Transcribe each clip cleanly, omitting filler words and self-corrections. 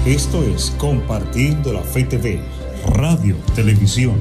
Esto es Compartiendo la Fe TV, radio, televisión.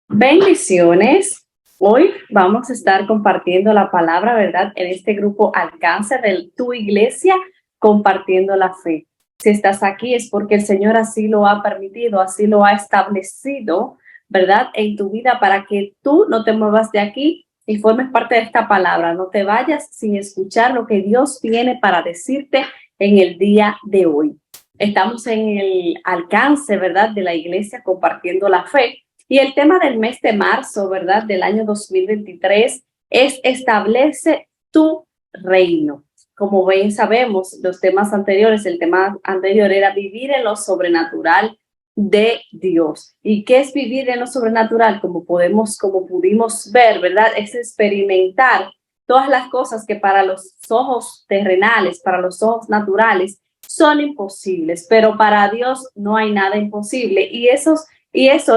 Bendiciones. Hoy vamos a estar compartiendo la palabra, ¿verdad? En este grupo Alcance de tu iglesia, compartiendo la fe. Si estás aquí es porque el Señor así lo ha permitido, así lo ha establecido, ¿verdad? En tu vida para que tú no te muevas de aquí y formes parte de esta palabra. No te vayas sin escuchar lo que Dios tiene para decirte en el día de hoy. Estamos en el alcance, ¿verdad? De la iglesia compartiendo la fe. Y el tema del mes de marzo, ¿verdad? Del año 2023 es establece tu reino. Como ven, sabemos los temas anteriores, el tema anterior era vivir en lo sobrenatural de Dios. ¿Y qué es vivir en lo sobrenatural? Como pudimos ver, ¿verdad? Es experimentar todas las cosas que para los ojos terrenales, para los ojos naturales, son imposibles, pero para Dios no hay nada imposible. Y eso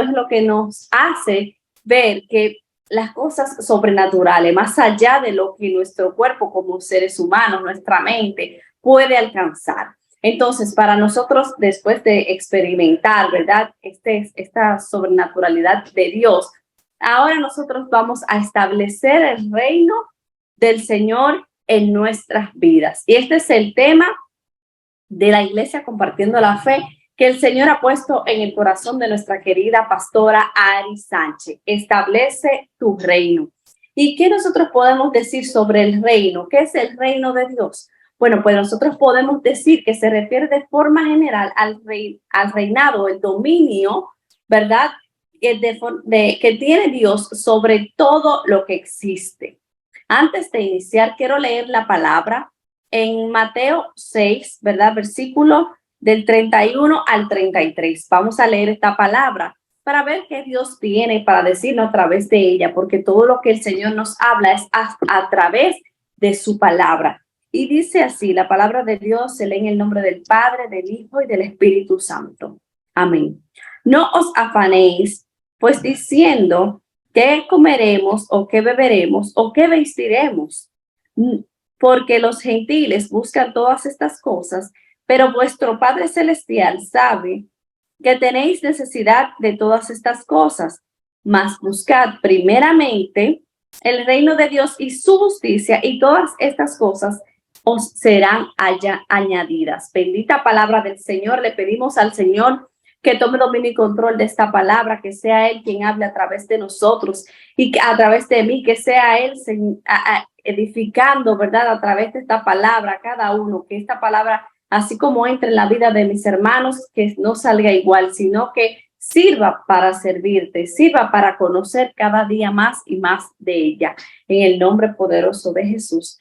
es lo que nos hace ver que las cosas sobrenaturales, más allá de lo que nuestro cuerpo como seres humanos, nuestra mente puede alcanzar. Entonces, para nosotros, después de experimentar, ¿verdad? Esta sobrenaturalidad de Dios, ahora nosotros vamos a establecer el reino del Señor en nuestras vidas. Y este es el tema de la iglesia compartiendo la fe que el Señor ha puesto en el corazón de nuestra querida pastora Ari Sánchez. Establece tu reino. ¿Y qué nosotros podemos decir sobre el reino? ¿Qué es el reino de Dios? Bueno, pues nosotros podemos decir que se refiere de forma general al reinado, el dominio, ¿verdad? Que tiene Dios sobre todo lo que existe. Antes de iniciar, quiero leer la palabra en Mateo 6, ¿verdad? Versículo del 31 al 33. Vamos a leer esta palabra para ver qué Dios tiene para decirnos a través de ella, porque todo lo que el Señor nos habla es a través de su palabra. Y dice así, la palabra de Dios se lee en el nombre del Padre, del Hijo y del Espíritu Santo. Amén. No os afanéis, pues diciendo qué comeremos o qué beberemos o qué vestiremos, porque los gentiles buscan todas estas cosas, pero vuestro Padre Celestial sabe que tenéis necesidad de todas estas cosas. Mas buscad primeramente el reino de Dios y su justicia, y todas estas cosas os serán añadidas. Bendita palabra del Señor. Le pedimos al Señor que tome dominio y control de esta palabra, que sea Él quien hable a través de nosotros y que a través de mí, que sea Él edificando, ¿verdad? A través de esta palabra, cada uno, que esta palabra, así como entra en la vida de mis hermanos, que no salga igual, sino que sirva para servirte, sirva para conocer cada día más y más de ella. En el nombre poderoso de Jesús.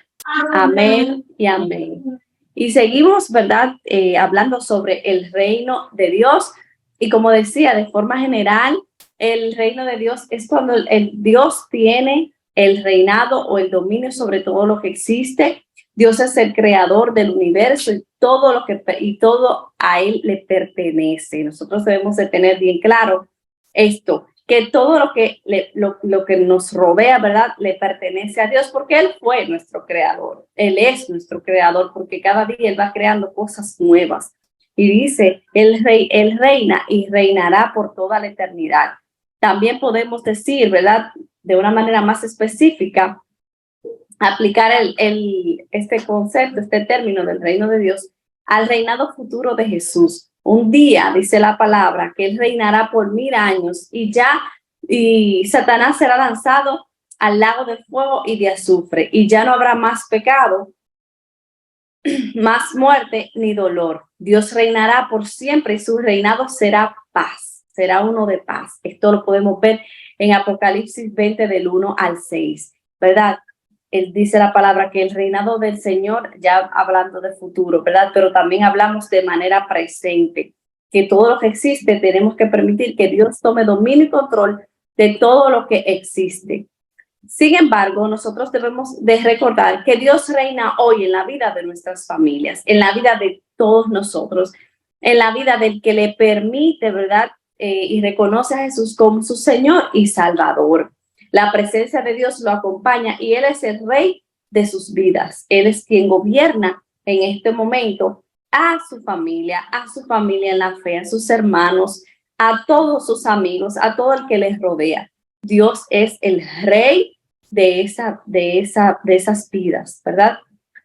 Amén y amén. Y seguimos, ¿verdad? Hablando sobre el reino de Dios. Y como decía, de forma general, el reino de Dios es cuando el Dios tiene el reinado o el dominio sobre todo lo que existe. Dios es el creador del universo y todo a Él le pertenece. Nosotros debemos de tener bien claro esto, que todo lo que nos rodea, ¿verdad? Le pertenece a Dios porque Él fue nuestro creador. Él es nuestro creador porque cada día Él va creando cosas nuevas. Y dice, Él reina y reinará por toda la eternidad. También podemos decir, ¿verdad? De una manera más específica, aplicar este concepto, este término del reino de Dios al reinado futuro de Jesús. Un día, dice la palabra, que Él reinará por 1000 años y Satanás será lanzado al lago de fuego y de azufre y ya no habrá más pecado, más muerte ni dolor. Dios reinará por siempre y su reinado será paz, será uno de paz. Esto lo podemos ver en Apocalipsis 20 del 1 al 6, ¿verdad? Él dice la palabra que el reinado del Señor, ya hablando de futuro, ¿verdad? Pero también hablamos de manera presente, que todo lo que existe tenemos que permitir que Dios tome dominio y control de todo lo que existe. Sin embargo, nosotros debemos de recordar que Dios reina hoy en la vida de nuestras familias, en la vida de todos nosotros, en la vida del que le permite, ¿verdad? Y reconoce a Jesús como su Señor y Salvador. La presencia de Dios lo acompaña y Él es el Rey de sus vidas. Él es quien gobierna en este momento a su familia en la fe, a sus hermanos, a todos sus amigos, a todo el que les rodea. Dios es el Rey de esas vidas, ¿verdad?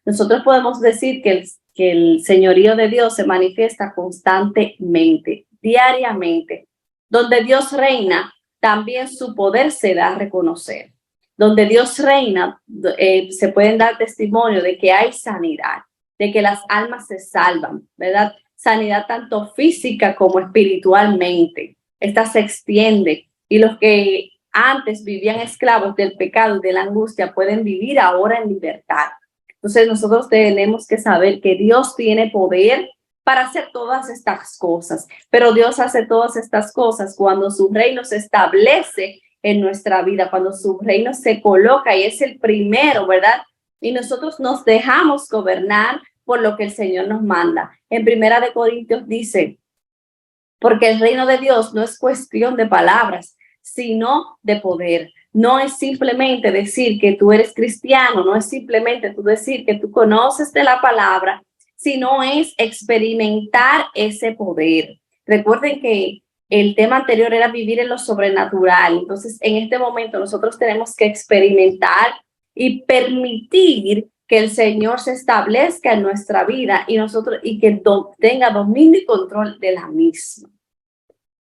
Nosotros podemos decir que el señorío de Dios se manifiesta constantemente, diariamente. Donde Dios reina, también su poder se da a reconocer. Donde Dios reina, se pueden dar testimonio de que hay sanidad, de que las almas se salvan, ¿verdad? Sanidad tanto física como espiritualmente. Esta se extiende y los que antes vivían esclavos del pecado y de la angustia pueden vivir ahora en libertad. Entonces nosotros tenemos que saber que Dios tiene poder para hacer todas estas cosas, pero Dios hace todas estas cosas cuando su reino se establece en nuestra vida, cuando su reino se coloca y es el primero, ¿verdad? Y nosotros nos dejamos gobernar por lo que el Señor nos manda. En 1 Corintios dice, porque el reino de Dios no es cuestión de palabras, sino de poder. No es simplemente decir que tú eres cristiano, no es simplemente tú decir que tú conoces de la palabra, sino es experimentar ese poder. Recuerden que el tema anterior era vivir en lo sobrenatural. Entonces, en este momento nosotros tenemos que experimentar y permitir que el Señor se establezca en nuestra vida y que tenga dominio y control de la misma.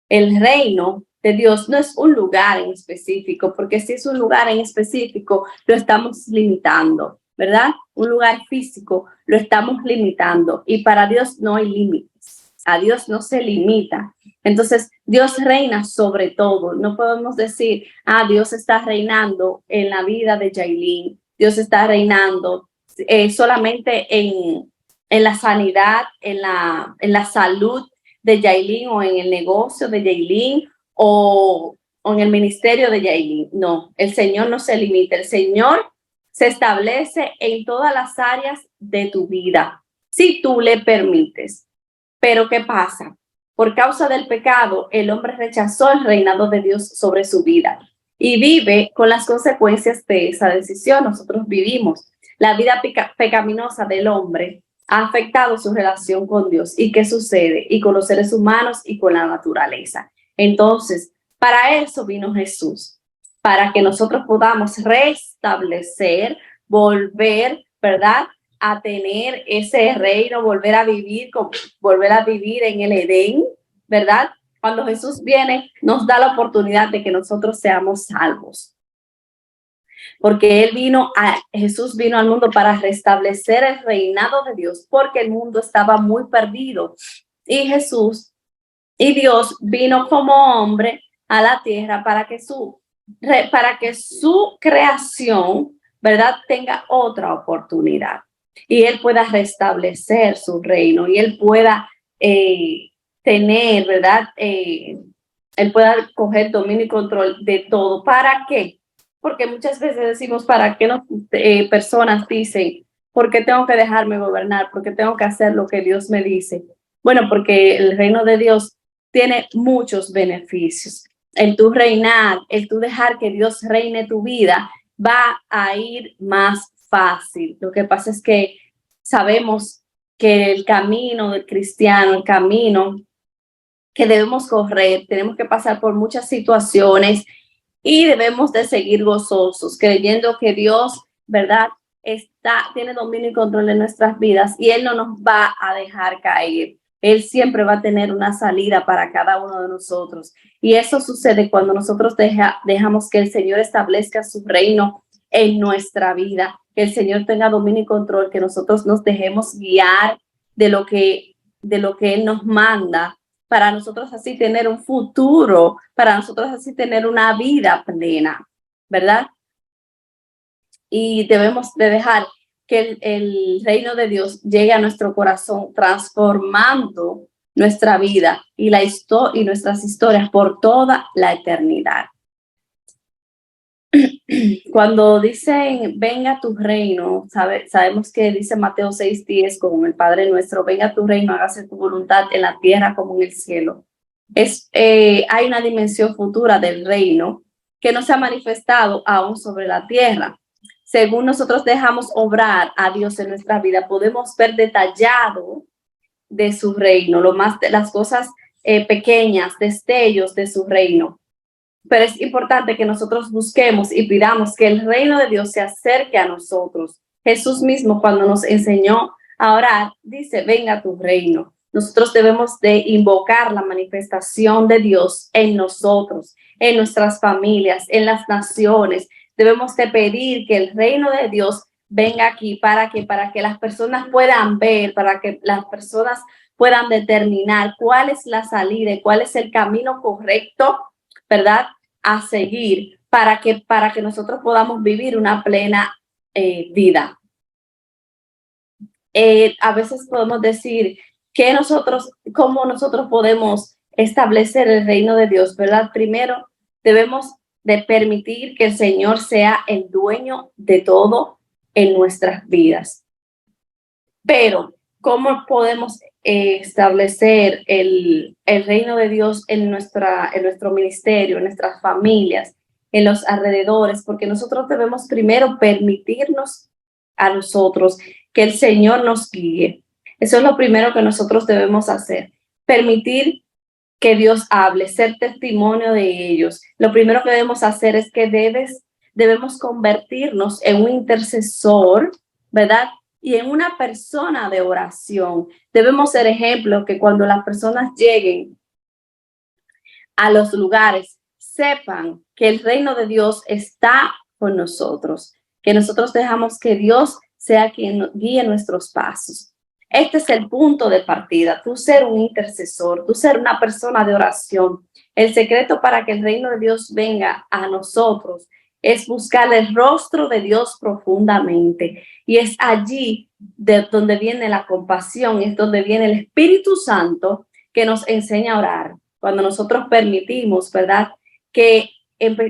El reino de Dios no es un lugar en específico, porque si es un lugar en específico, lo estamos limitando, ¿verdad? Un lugar físico lo estamos limitando y para Dios no hay límites. A Dios no se limita. Entonces, Dios reina sobre todo. No podemos decir, Dios está reinando en la vida de Yailin. Dios está reinando solamente en la sanidad, en la salud de Yailin o en el negocio de Yailin o en el ministerio de Yailin. No, el Señor no se limita. El Señor se establece en todas las áreas de tu vida, si tú le permites. Pero ¿qué pasa? Por causa del pecado, el hombre rechazó el reinado de Dios sobre su vida y vive con las consecuencias de esa decisión. Nosotros vivimos la vida pecaminosa del hombre ha afectado su relación con Dios. ¿Y qué sucede? Y con los seres humanos y con la naturaleza. Entonces, para eso vino Jesús, para que nosotros podamos restablecer, volver, ¿verdad?, a tener ese reino, volver a vivir en el Edén, ¿verdad? Cuando Jesús viene, nos da la oportunidad de que nosotros seamos salvos. Porque Jesús vino al mundo para restablecer el reinado de Dios, porque el mundo estaba muy perdido. Y Dios vino como hombre a la tierra para que su creación, ¿verdad?, tenga otra oportunidad. Y Él pueda restablecer su reino y Él pueda tener, ¿verdad? Él pueda coger dominio y control de todo. ¿Para qué? Porque muchas veces decimos, ¿para qué personas dicen, ¿por qué tengo que dejarme gobernar? ¿Por qué tengo que hacer lo que Dios me dice? Bueno, porque el reino de Dios tiene muchos beneficios. El tú reinar, el tú dejar que Dios reine tu vida, va a ir más fácil. Lo que pasa es que sabemos que el camino del cristiano, el camino que debemos correr, tenemos que pasar por muchas situaciones y debemos de seguir gozosos, creyendo que Dios, ¿verdad?, tiene dominio y control de nuestras vidas y Él no nos va a dejar caer. Él siempre va a tener una salida para cada uno de nosotros. Y eso sucede cuando nosotros dejamos que el Señor establezca su reino en nuestra vida, que el Señor tenga dominio y control, que nosotros nos dejemos guiar de lo que Él nos manda, para nosotros así tener un futuro, para nosotros así tener una vida plena, ¿verdad? Y debemos de dejar que el reino de Dios llegue a nuestro corazón, transformando nuestra vida y nuestras historias por toda la eternidad. Cuando dicen, venga tu reino, sabemos que dice Mateo 6:10, como el Padre nuestro, venga tu reino, hágase tu voluntad en la tierra como en el cielo. Hay una dimensión futura del reino que no se ha manifestado aún sobre la tierra. Según nosotros dejamos obrar a Dios en nuestra vida, podemos ver detallado de su reino, las cosas pequeñas, destellos de su reino. Pero es importante que nosotros busquemos y pidamos que el reino de Dios se acerque a nosotros. Jesús mismo, cuando nos enseñó a orar, dice, venga tu reino. Nosotros debemos de invocar la manifestación de Dios en nosotros, en nuestras familias, en las naciones. Debemos de pedir que el reino de Dios venga aquí para que las personas puedan ver, para que las personas puedan determinar cuál es la salida y cuál es el camino correcto, ¿verdad?, a seguir para que nosotros podamos vivir una plena vida. A veces podemos decir que cómo nosotros podemos establecer el reino de Dios, ¿verdad? Primero, debemos de permitir que el Señor sea el dueño de todo en nuestras vidas. Pero, ¿cómo podemos establecer el reino de Dios en nuestro ministerio, en nuestras familias, en los alrededores? Porque nosotros debemos primero permitirnos a nosotros que el Señor nos guíe. Eso es lo primero que nosotros debemos hacer, permitir que Dios hable, ser testimonio de ellos. Lo primero que debemos hacer es que debemos convertirnos en un intercesor, ¿verdad?, y en una persona de oración. Debemos ser ejemplo que cuando las personas lleguen a los lugares, sepan que el reino de Dios está con nosotros, que nosotros dejamos que Dios sea quien guíe nuestros pasos. Este es el punto de partida, tú ser un intercesor, tú ser una persona de oración. El secreto para que el reino de Dios venga a nosotros es buscar el rostro de Dios profundamente. Y es allí de donde viene la compasión, es donde viene el Espíritu Santo que nos enseña a orar. Cuando nosotros permitimos, ¿verdad?, que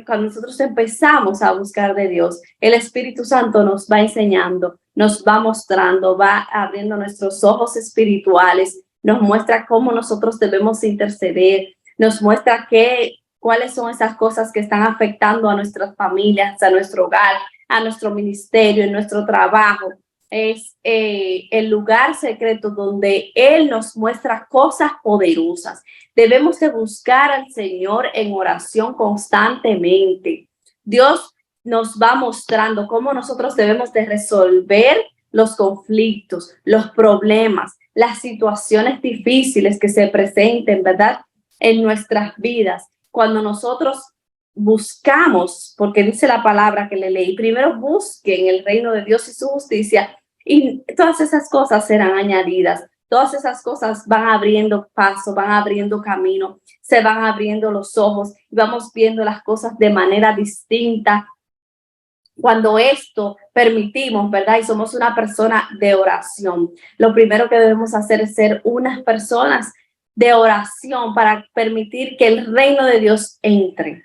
cuando nosotros empezamos a buscar de Dios, el Espíritu Santo nos va enseñando, nos va mostrando, va abriendo nuestros ojos espirituales, nos muestra cómo nosotros debemos interceder, nos muestra cuáles son esas cosas que están afectando a nuestras familias, a nuestro hogar, a nuestro ministerio, en nuestro trabajo. Es el lugar secreto donde Él nos muestra cosas poderosas. Debemos de buscar al Señor en oración constantemente. Dios nos va mostrando cómo nosotros debemos de resolver los conflictos, los problemas, las situaciones difíciles que se presenten, ¿verdad?, en nuestras vidas. Cuando nosotros buscamos, porque dice la palabra que le leí, primero busquen el reino de Dios y su justicia, y todas esas cosas serán añadidas. Todas esas cosas van abriendo paso, van abriendo camino, se van abriendo los ojos y vamos viendo las cosas de manera distinta. Cuando esto permitimos, ¿verdad?, y somos una persona de oración, lo primero que debemos hacer es ser unas personas de oración para permitir que el reino de Dios entre.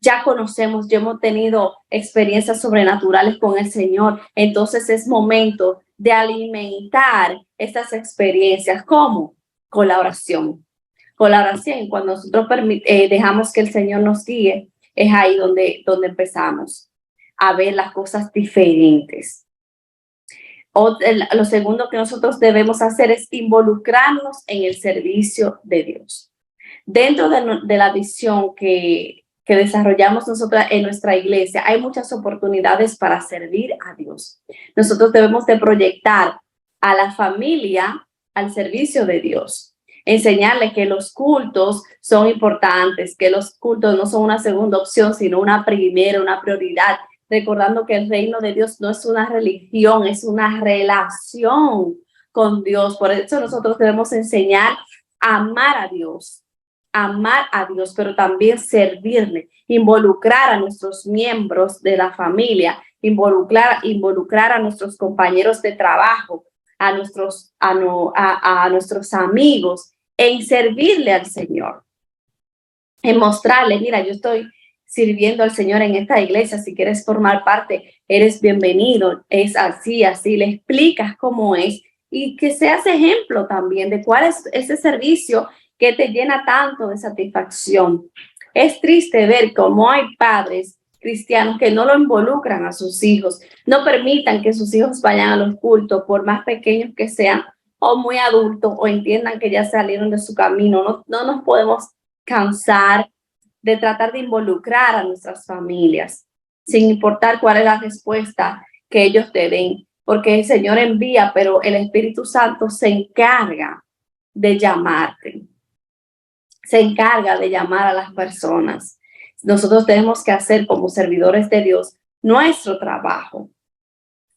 Ya conocemos, ya hemos tenido experiencias sobrenaturales con el Señor, entonces es momento de alimentar estas experiencias. ¿Cómo? Con la oración. Con la oración, cuando nosotros dejamos que el Señor nos guíe, es ahí donde empezamos a ver las cosas diferentes. Lo segundo que nosotros debemos hacer es involucrarnos en el servicio de Dios. Dentro de la visión que desarrollamos nosotros en nuestra iglesia, hay muchas oportunidades para servir a Dios. Nosotros debemos de proyectar a la familia al servicio de Dios, enseñarles que los cultos son importantes, que los cultos no son una segunda opción, sino una primera, una prioridad, recordando que el reino de Dios no es una religión, es una relación con Dios. Por eso nosotros debemos enseñar a amar a Dios, pero también servirle, involucrar a nuestros miembros de la familia, involucrar a nuestros compañeros de trabajo, a nuestros amigos, en servirle al Señor, en mostrarle, mira, yo estoy sirviendo al Señor en esta iglesia. Si quieres formar parte, eres bienvenido. Es así, así. Le explicas cómo es y que seas ejemplo también de cuál es ese servicio que te llena tanto de satisfacción. Es triste ver cómo hay padres cristianos que no lo involucran a sus hijos, no permitan que sus hijos vayan a los cultos, por más pequeños que sean, o muy adultos, o entiendan que ya salieron de su camino. No nos podemos cansar de tratar de involucrar a nuestras familias, sin importar cuál es la respuesta que ellos te den, porque el Señor envía, pero el Espíritu Santo se encarga de llamarte, se encarga de llamar a las personas. Nosotros tenemos que hacer como servidores de Dios nuestro trabajo.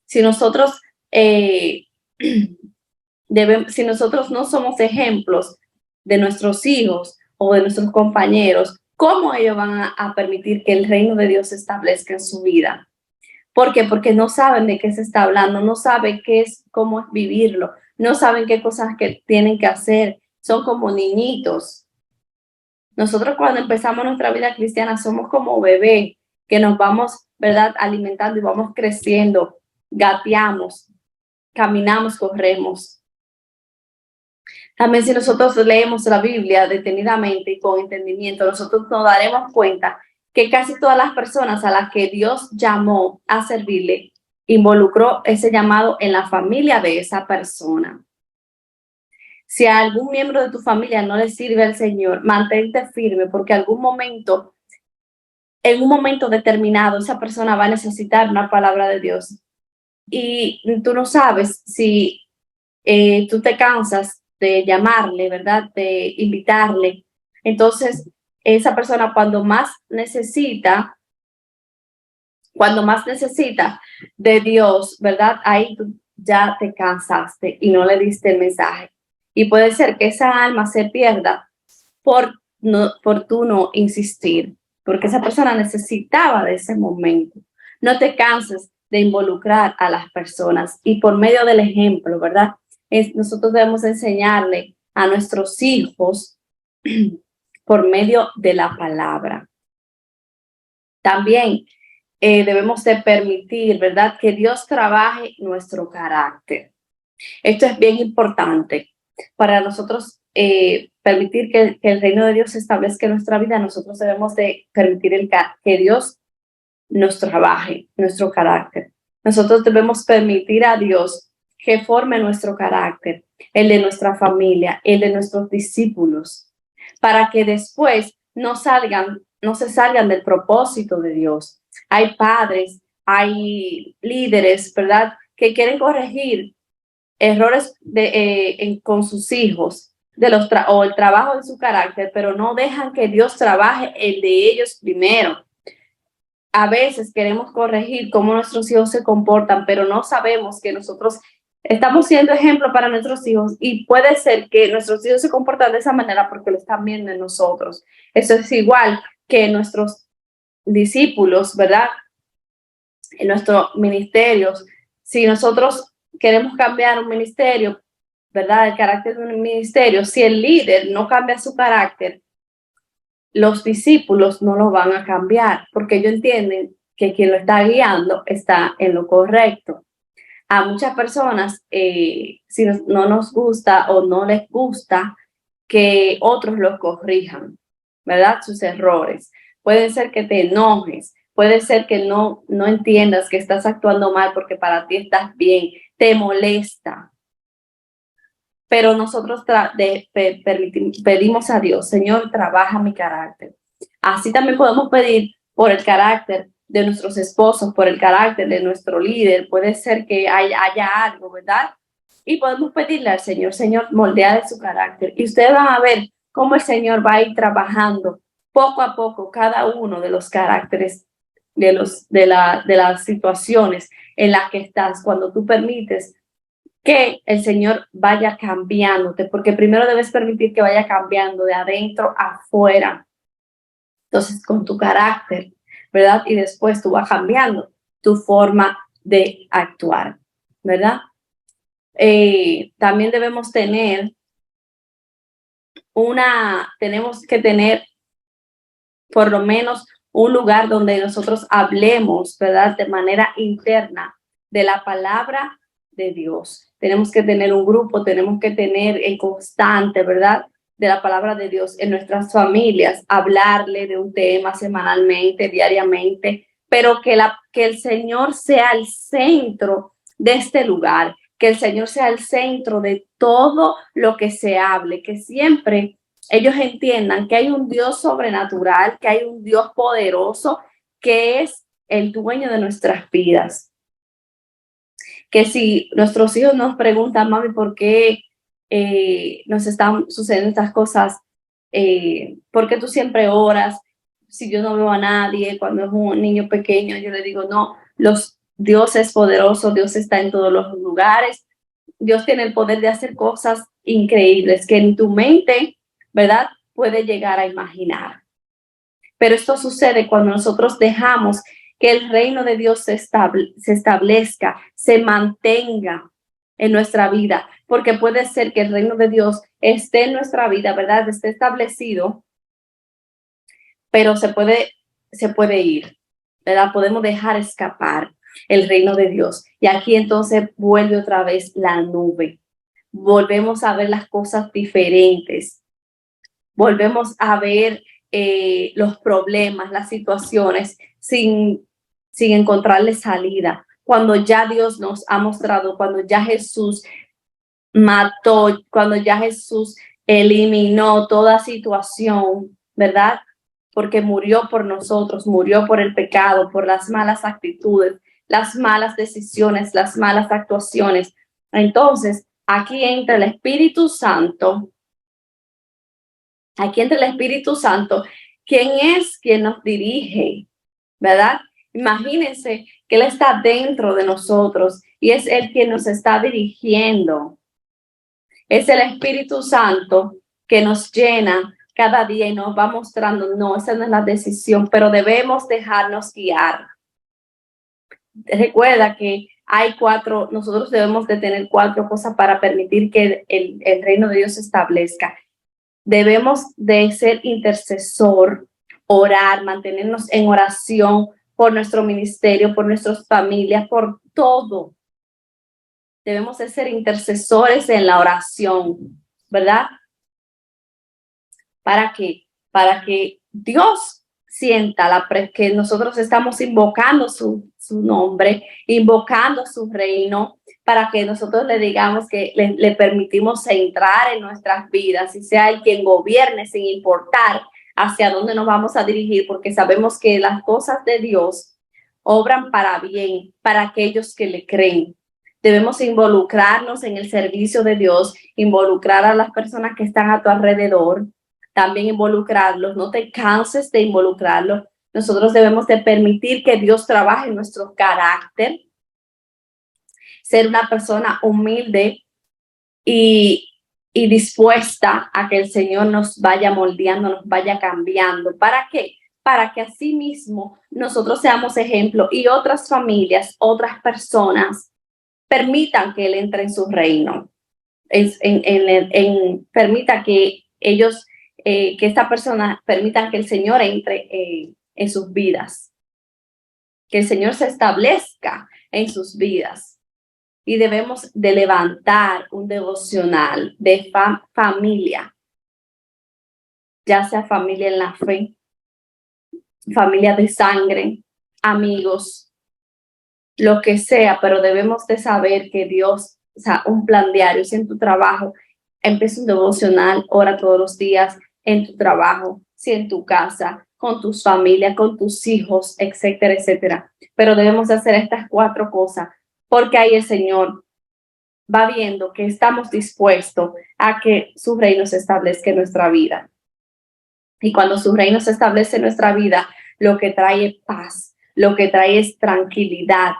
Si nosotros, si nosotros no somos ejemplos de nuestros hijos o de nuestros compañeros, ¿cómo ellos van a permitir que el reino de Dios se establezca en su vida? ¿Por qué? Porque no saben de qué se está hablando, no saben qué es, cómo es vivirlo, no saben qué cosas que tienen que hacer, son como niñitos. Nosotros cuando empezamos nuestra vida cristiana somos como bebés que nos vamos, ¿verdad?, alimentando y vamos creciendo, gateamos, caminamos, corremos. También si nosotros leemos la Biblia detenidamente y con entendimiento, nosotros nos daremos cuenta que casi todas las personas a las que Dios llamó a servirle, involucró ese llamado en la familia de esa persona. Si a algún miembro de tu familia no le sirve al Señor, mantente firme, porque en un momento determinado, esa persona va a necesitar una palabra de Dios. Y tú no sabes si tú te cansas de llamarle, ¿verdad?, de invitarle. Entonces, esa persona cuando más necesita de Dios, ¿verdad?, ahí tú ya te cansaste y no le diste el mensaje. Y puede ser que esa alma se pierda por tú no insistir, porque esa persona necesitaba de ese momento. No te canses de involucrar a las personas y por medio del ejemplo, ¿verdad? Nosotros debemos enseñarle a nuestros hijos por medio de la palabra. También debemos de permitir, ¿verdad?, que Dios trabaje nuestro carácter. Esto es bien importante para nosotros permitir que el reino de Dios se establezca en nuestra vida. Nosotros debemos de permitir que Dios nos trabaje nuestro carácter. Nosotros debemos permitir a Dios que forme nuestro carácter, el de nuestra familia, el de nuestros discípulos, para que después no se salgan del propósito de Dios. Hay padres, hay líderes, ¿verdad?, que quieren corregir errores con sus hijos o el trabajo de su carácter, pero no dejan que Dios trabaje el de ellos primero. A veces queremos corregir cómo nuestros hijos se comportan, pero no sabemos que nosotros estamos siendo ejemplo para nuestros hijos y puede ser que nuestros hijos se comportan de esa manera porque lo están viendo en nosotros. Eso es igual que nuestros discípulos, ¿verdad?, en nuestros ministerios. Si nosotros queremos cambiar un ministerio, ¿verdad?, el carácter de un ministerio, si el líder no cambia su carácter, los discípulos no lo van a cambiar, porque ellos entienden que quien lo está guiando está en lo correcto. A muchas personas, si no nos gusta o no les gusta que otros los corrijan, ¿verdad?, sus errores. Puede ser que te enojes, puede ser que no entiendas que estás actuando mal porque para ti estás bien, te molesta. Pero nosotros pedimos a Dios, Señor, trabaja mi carácter. Así también podemos pedir por el carácter de nuestros esposos, por el carácter de nuestro líder. Puede ser que haya algo, ¿verdad? Y podemos pedirle al Señor, Señor, moldea de su carácter. Y ustedes van a ver cómo el Señor va a ir trabajando poco a poco cada uno de los caracteres de las situaciones en las que estás, cuando tú permites que el Señor vaya cambiándote, porque primero debes permitir que vaya cambiando de adentro a afuera. Entonces, con tu carácter, ¿verdad? Y después tú vas cambiando tu forma de actuar, ¿verdad? También tenemos que tener por lo menos un lugar donde nosotros hablemos, ¿verdad? De manera interna de la palabra de Dios. Tenemos que tener un grupo, tenemos que tener en constante, ¿verdad? De la palabra de Dios en nuestras familias, hablarle de un tema semanalmente, diariamente, pero que el Señor sea el centro de este lugar, que el Señor sea el centro de todo lo que se hable, que siempre ellos entiendan que hay un Dios sobrenatural, que hay un Dios poderoso, que es el dueño de nuestras vidas. Que si nuestros hijos nos preguntan, mami, ¿por qué nos están sucediendo estas cosas? ¿Por qué tú siempre oras? Si yo no veo a nadie, cuando es un niño pequeño, yo le digo, no, Dios es poderoso, Dios está en todos los lugares, Dios tiene el poder de hacer cosas increíbles que en tu mente, ¿verdad? Puede llegar a imaginar. Pero esto sucede cuando nosotros dejamos que el reino de Dios se establezca, se mantenga en nuestra vida, porque puede ser que el reino de Dios esté en nuestra vida, ¿verdad? Esté establecido, pero se puede ir, ¿verdad? Podemos dejar escapar el reino de Dios. Y aquí entonces vuelve otra vez la nube. Volvemos a ver las cosas diferentes. Volvemos a ver los problemas, las situaciones sin encontrarle salida. Cuando ya Dios nos ha mostrado, cuando ya Jesús mató, cuando ya Jesús eliminó toda situación, ¿verdad? Porque murió por nosotros, murió por el pecado, por las malas actitudes, las malas decisiones, las malas actuaciones. Entonces, aquí entra el Espíritu Santo. Aquí entra el Espíritu Santo, quien es quien nos dirige, ¿verdad? Imagínense que Él está dentro de nosotros y es Él quien nos está dirigiendo. Es el Espíritu Santo que nos llena cada día y nos va mostrando, no, esa no es la decisión, pero debemos dejarnos guiar. Recuerda que nosotros debemos de tener 4 cosas para permitir que el reino de Dios se establezca. Debemos de ser intercesor, orar, mantenernos en oración por nuestro ministerio, por nuestras familias, por todo. Debemos de ser intercesores en la oración, ¿verdad? ¿Para qué? Para que Dios sienta que nosotros estamos invocando su nombre, invocando su reino, para que nosotros le digamos que le permitimos entrar en nuestras vidas y sea Él quien gobierne sin importar hacia dónde nos vamos a dirigir, porque sabemos que las cosas de Dios obran para bien, para aquellos que le creen. Debemos involucrarnos en el servicio de Dios, involucrar a las personas que están a tu alrededor, también involucrarlos, no te canses de involucrarlos. Nosotros debemos de permitir que Dios trabaje en nuestro carácter, ser una persona humilde y dispuesta a que el Señor nos vaya moldeando, nos vaya cambiando. ¿Para qué? Para que así mismo nosotros seamos ejemplo y otras familias, otras personas permitan que Él entre en su reino. Permita que ellos, que esta persona permitan que el Señor entre en sus vidas, que el Señor se establezca en sus vidas. Y debemos de levantar un devocional de familia, ya sea familia en la fe, familia de sangre, amigos, lo que sea, pero debemos de saber que Dios, o sea, un plan diario, si en tu trabajo, empieza un devocional, ora todos los días en tu trabajo, si en tu casa, con tus familias, con tus hijos, etcétera, etcétera. Pero debemos de hacer estas 4 cosas, porque ahí el Señor va viendo que estamos dispuestos a que su reino se establezca en nuestra vida. Y cuando su reino se establece en nuestra vida, lo que trae es paz, lo que trae es tranquilidad,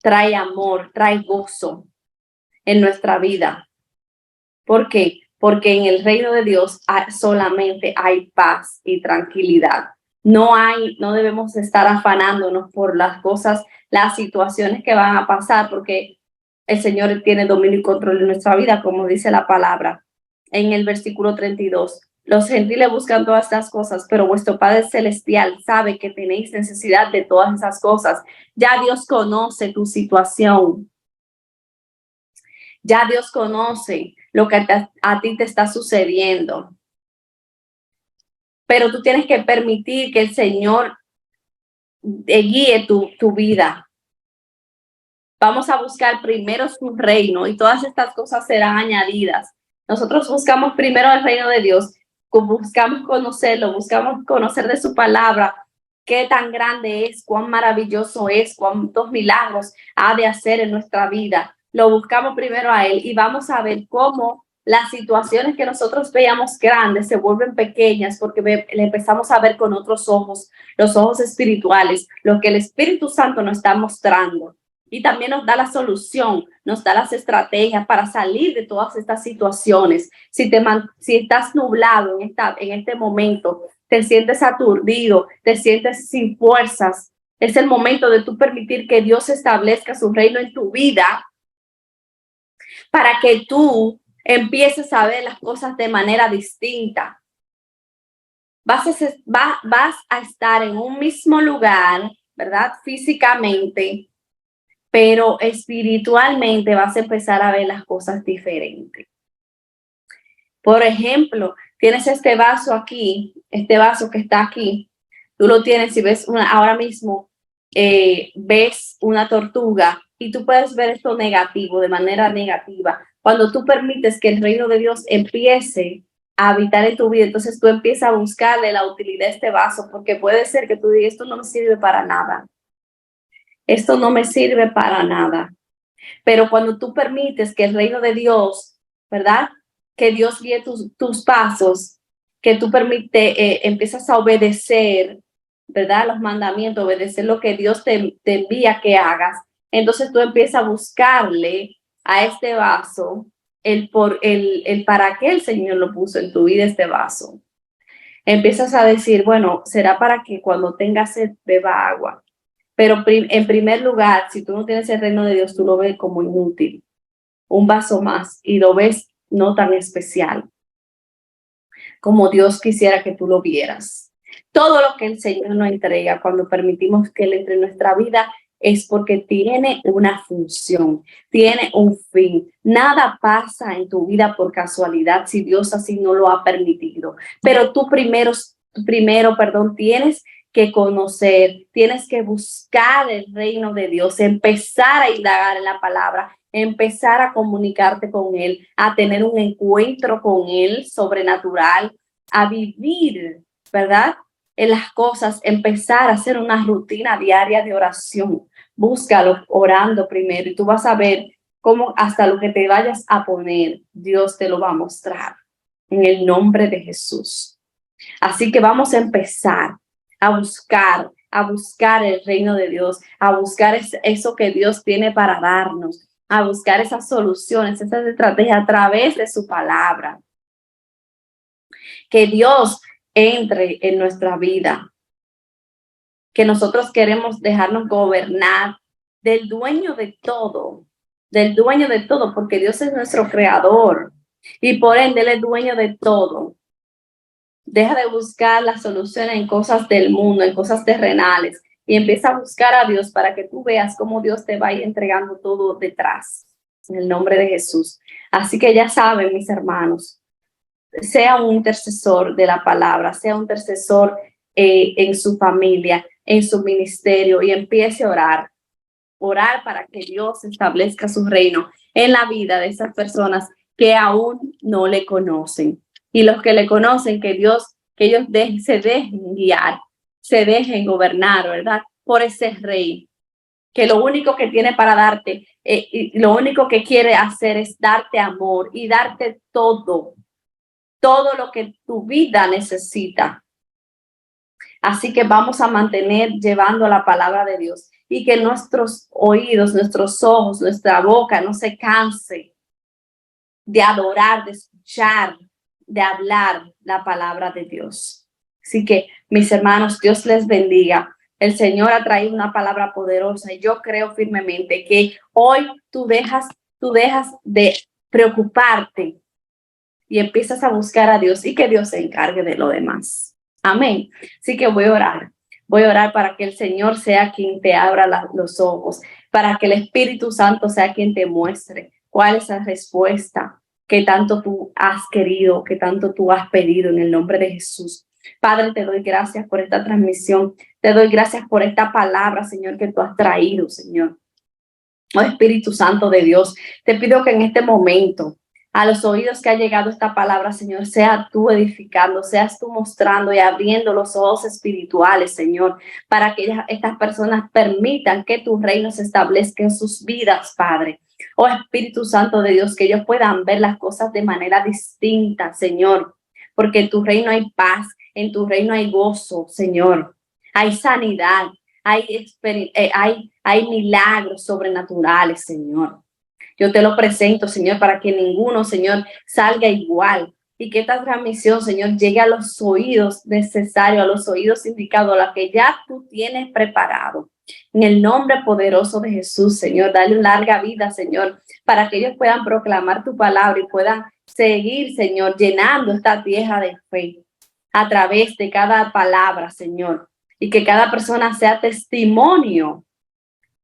trae amor, trae gozo en nuestra vida. ¿Por qué? Porque en el reino de Dios solamente hay paz y tranquilidad. No debemos estar afanándonos por las cosas, las situaciones que van a pasar, porque el Señor tiene dominio y control en nuestra vida, como dice la palabra en el versículo 32. Los gentiles buscan todas estas cosas, pero vuestro Padre Celestial sabe que tenéis necesidad de todas esas cosas. Ya Dios conoce tu situación. Ya Dios conoce lo que a ti te está sucediendo. Pero tú tienes que permitir que el Señor guíe tu vida. Vamos a buscar primero su reino y todas estas cosas serán añadidas. Nosotros buscamos primero el reino de Dios, buscamos conocerlo, buscamos conocer de su palabra, qué tan grande es, cuán maravilloso es, cuántos milagros ha de hacer en nuestra vida. Lo buscamos primero a Él y vamos a ver cómo las situaciones que nosotros veíamos grandes se vuelven pequeñas porque le empezamos a ver con otros ojos, los ojos espirituales, lo que el Espíritu Santo nos está mostrando. Y también nos da la solución, nos da las estrategias para salir de todas estas situaciones. Si estás nublado en este momento, te sientes aturdido, te sientes sin fuerzas, es el momento de tú permitir que Dios establezca su reino en tu vida para que tú empieces a ver las cosas de manera distinta. Vas a estar en un mismo lugar, ¿verdad? Físicamente, pero espiritualmente vas a empezar a ver las cosas diferentes. Por ejemplo, tienes este vaso aquí, este vaso que está aquí, tú lo tienes y ves ahora mismo, ves una tortuga y tú puedes ver esto negativo, de manera negativa. Cuando tú permites que el reino de Dios empiece a habitar en tu vida, entonces tú empiezas a buscarle la utilidad de este vaso, porque puede ser que tú digas, esto no me sirve para nada. Esto no me sirve para nada. Pero cuando tú permites que el reino de Dios, ¿verdad? Que Dios guíe tus pasos, que tú empiezas a obedecer, ¿verdad? Los mandamientos, obedecer lo que Dios te envía que hagas. Entonces tú empiezas a buscarle a este vaso el para qué el Señor lo puso en tu vida, este vaso. Empiezas a decir, bueno, será para que cuando tengas sed beba agua. Pero en primer lugar, si tú no tienes el reino de Dios, tú lo ves como inútil, un vaso más, y lo ves no tan especial como Dios quisiera que tú lo vieras. Todo lo que el Señor nos entrega cuando permitimos que Él entre en nuestra vida es porque tiene una función, tiene un fin. Nada pasa en tu vida por casualidad si Dios así no lo ha permitido. Pero tú primero, tienes que conocer, tienes que buscar el reino de Dios, empezar a indagar en la palabra, empezar a comunicarte con Él, a tener un encuentro con Él sobrenatural, a vivir, ¿verdad? En las cosas, empezar a hacer una rutina diaria de oración. Búscalo orando primero y tú vas a ver cómo hasta lo que te vayas a poner, Dios te lo va a mostrar en el nombre de Jesús. Así que vamos a empezar a buscar el reino de Dios, a buscar eso que Dios tiene para darnos, a buscar esas soluciones, esas estrategias a través de su palabra. Que Dios entre en nuestra vida, que nosotros queremos dejarnos gobernar del dueño de todo, porque Dios es nuestro creador y por ende Él es dueño de todo. Deja de buscar la solución en cosas del mundo, en cosas terrenales, y empieza a buscar a Dios para que tú veas cómo Dios te va a ir entregando todo detrás, en el nombre de Jesús. Así que ya saben, mis hermanos, sea un intercesor de la palabra, sea un intercesor en su familia, en su ministerio, y empiece a orar para que Dios establezca su reino en la vida de esas personas que aún no le conocen. Y los que le conocen, que ellos se dejen guiar, se dejen gobernar, ¿verdad? Por ese rey, que lo único que tiene para darte, y lo único que quiere hacer es darte amor y darte todo lo que tu vida necesita. Así que vamos a mantener llevando la palabra de Dios y que nuestros oídos, nuestros ojos, nuestra boca no se canse de adorar, de escuchar, de hablar la palabra de Dios. Así que, mis hermanos, Dios les bendiga. El Señor ha traído una palabra poderosa y yo creo firmemente que hoy tú dejas de preocuparte y empiezas a buscar a Dios y que Dios se encargue de lo demás. Amén. Así que voy a orar. Voy a orar para que el Señor sea quien te abra los ojos, para que el Espíritu Santo sea quien te muestre cuál es la respuesta que tanto tú has querido, que tanto tú has pedido en el nombre de Jesús. Padre, te doy gracias por esta transmisión. Te doy gracias por esta palabra, Señor, que tú has traído, Señor. Oh Espíritu Santo de Dios, te pido que en este momento, a los oídos que ha llegado esta palabra, Señor, sea tú edificando, seas tú mostrando y abriendo los ojos espirituales, Señor, para que estas personas permitan que tu reino se establezca en sus vidas, Padre. Oh Espíritu Santo de Dios, que ellos puedan ver las cosas de manera distinta, Señor, porque en tu reino hay paz, en tu reino hay gozo, Señor, hay sanidad, hay milagros sobrenaturales, Señor. Yo te lo presento, Señor, para que ninguno, Señor, salga igual y que esta transmisión, Señor, llegue a los oídos necesarios, a los oídos indicados, a la que ya tú tienes preparado. En el nombre poderoso de Jesús, Señor, dale larga vida, Señor, para que ellos puedan proclamar tu palabra y puedan seguir, Señor, llenando esta tierra de fe a través de cada palabra, Señor, y que cada persona sea testimonio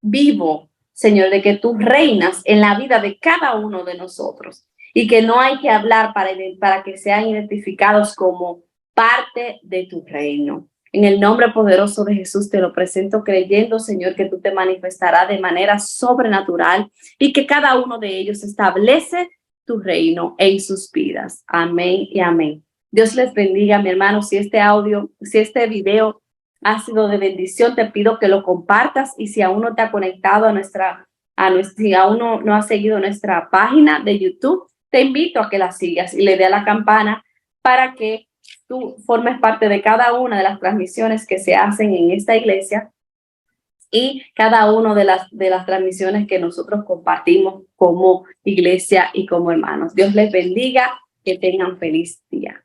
vivo, Señor, de que tú reinas en la vida de cada uno de nosotros y que no hay que hablar para que sean identificados como parte de tu reino. En el nombre poderoso de Jesús te lo presento creyendo, Señor, que tú te manifestarás de manera sobrenatural y que cada uno de ellos establece tu reino en sus vidas. Amén y amén. Dios les bendiga, mi hermano. Si este video ha sido de bendición, te pido que lo compartas, y si aún no te ha conectado si aún no has seguido nuestra página de YouTube, te invito a que la sigas y le dé a la campana para que tú formes parte de cada una de las transmisiones que se hacen en esta iglesia y cada una de las transmisiones que nosotros compartimos como iglesia y como hermanos. Dios les bendiga, que tengan feliz día.